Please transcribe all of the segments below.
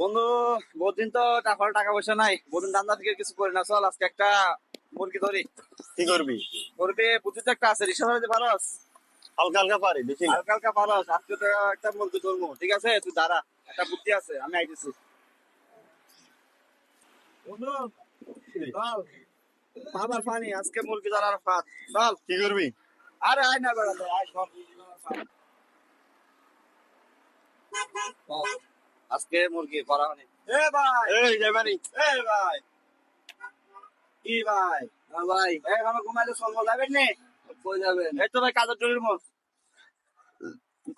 বন্ধু, বহুদিন তো টাকা পয়সা নাই, বহুদিন ধান্দা থেকে কিছু করি না। চল আজকে একটা মুরগি ধরি। কি করবি? মুরগি বুদ্ধি তো একটা আছে, রিক্সা ধরতে পারস? হালকা হালকা পারি, বেশি না। হালকা হালকা পারস, আজকে তো একটা মুরগি ধরবো। ঠিক আছে, তুই দাঁড়া, একটা বুদ্ধি আছে, আমি আইতেছি। বন্ধু চল, আমার পানি আজকে মুরগি ধরার ফাঁদ। চল। কি করবি? আরে আয় না বেড়াতে, আয় সব আজকে মুরগি ধরা হয়নি। এ ভাই, এই যাবানি। এ ভাই, কি ভাই? হ্যাঁ ভাই, এখন ঘুমাইলে চলবো, যাবেন নি? কই যাবেন? এই তো ভাই কাজের টলির মোড়।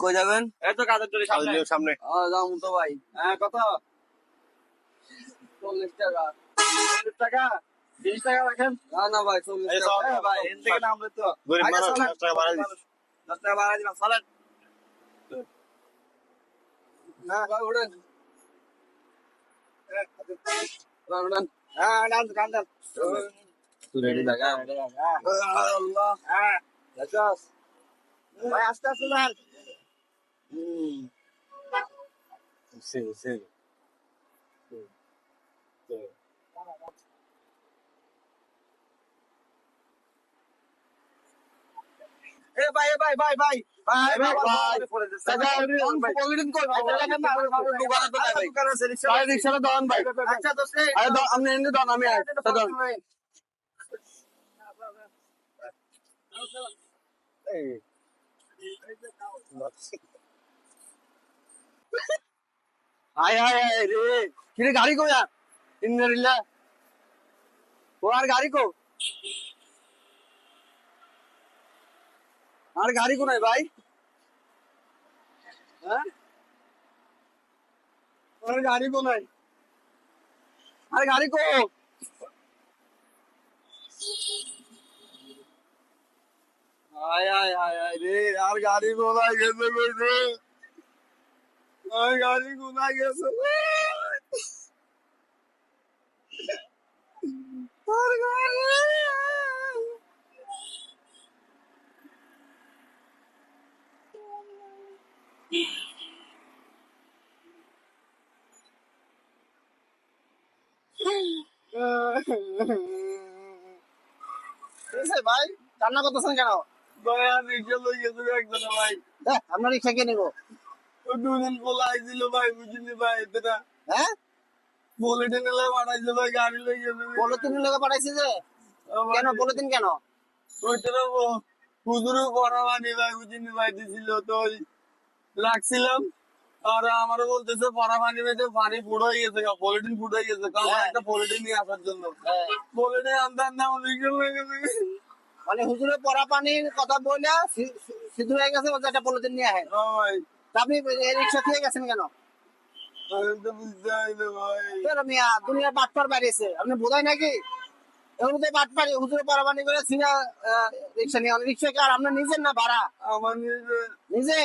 কই যাবেন? এই তো কাজের টলির সামনে। সামনে যাও তো ভাই। হ্যাঁ, কত? 40 টাকা। 40 টাকা? 20 টাকা রাখেন। না না ভাই, 40 এই টাকা। চল। ভাই এর থেকে নামলে তো গরিব আগে মানুষ, চলেন। 10 টাকা বাড়াই দিস। 10 টাকা বাড়াই দিলাম, চলেন। হ্যাঁ ভাই, উঠেন। উঠেন। হ্যাঁ, ডান কান ডান। তুই রেডি থাকা। আল্লাহ। হ্যাঁ, দেখছস? ভাই আস্তে আস্তে যান। সে এ ভাই, এ ভাই, ভাই, ভাই, ভাই, এ ভাই, বাবা, ভাই। বাবা, পড়ে যাচ্ছে। দাদা, কোনদিন কই ভাই? দোকানে তো নাই। দোকানে আছে, রিকশা ভাই রিকশাটা দাও ভাই। আচ্ছা তো সেই আরে দাও, আপনি এনে দাও, আমি আর দাও। এই হাই হাই হাই রে, কিরে গাড়ি কো यार? ইন্নালিল্লাহ। ও আর গাড়ি কো? আর গাড়ি কো নাই ভাই? হ্যাঁ? আর গাড়ি কো নাই? আর গাড়ি কো? হায় হায় হায় হায় রে, আর গাড়ি কোথায় গেছে কইছে? আর গাড়ি কোথায় গেছে? আর গাড়ি ভাই, কান্না করতেছেন কেন? ভাই আর রিক্সা লই গেছে একজনে ভাই। আপনার রিক্সা কে নিব? ওই দুজন বলা আইছিল ভাই, বুঝিনি ভাই এটা। হ্যাঁ, পলিথিন এলে পাঠাইছে ভাই, গাড়ি লই গেছে। পলিথিন লোকে পাঠাইছে যে? কেন পলিথিন কেন? ওইটার হুজুরও পড়া মানি ভাই, বুঝিনি ভাই দিছিল তো ওই রাখছিলাম। আর আমারও বলতেছে পড়া পানি বেঁধে পানি ফুড়াই গেছে, পলিথিন ফুড়াই গেছে, কারণ একটা পলিথিন নিয়ে আসার জন্য। পলিথিন আনতে আনতে আমার রিক্সা হয়ে গেছে। মানে হুজুরের পড়া পানির কথা বলে সিদ্ধ হয়ে গেছে, বলছে একটা পলিথিন নিয়ে আহেন। ভাই আপনি রিক্সা খেয়ে গেছেন কেন? আমি তো বুঝতে পারিনি ভাই। মিয়া দুনিয়া বাটপার বাড়িয়েছে, আপনি বোঝায় নাকি? এগুলো তো বাটপারি, হুজুরের পড়া পানি করে সিনা রিক্সা নিয়ে, রিক্সা কি আর আপনার নিজের না ভাড়া? আমার নিজে।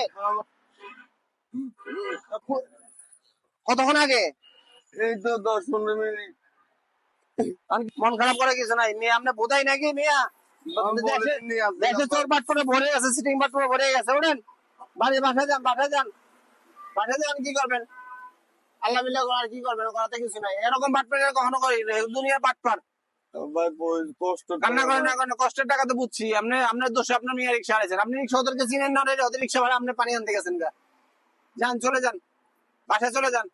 কতক্ষণ আগে? এই তো 10-15 মিনিট। মন খারাপ করে কিছু নাই মেয়ে, আপনি বোধাই নাকি মেয়া? দেশে চোর বাট করে ভরে গেছে, সিটিং বাট করে ভরে গেছে। ওঠেন বাড়ি, বাসায় যান, বাসায় যান, বাসায় যান। কি করবেন? আল্লাহ বিল্লাহ করার কি করবেন? করাতে কিছু নাই। এরকম বাটপার কখনো করি দুনিয়ার বাটপার। কান্না করেন না, করেন কষ্টের টাকা তো বুঝছি। আপনি আপনার দোষে আপনার মেয়ে রিক্সা হারাইছেন। আপনি রিক্সা ওদেরকে চিনেন না, ওদের রিক্সা ভাড়া আপনি পানি আনতে গেছেন। যান, চলে যান, বাসায় চলে যান।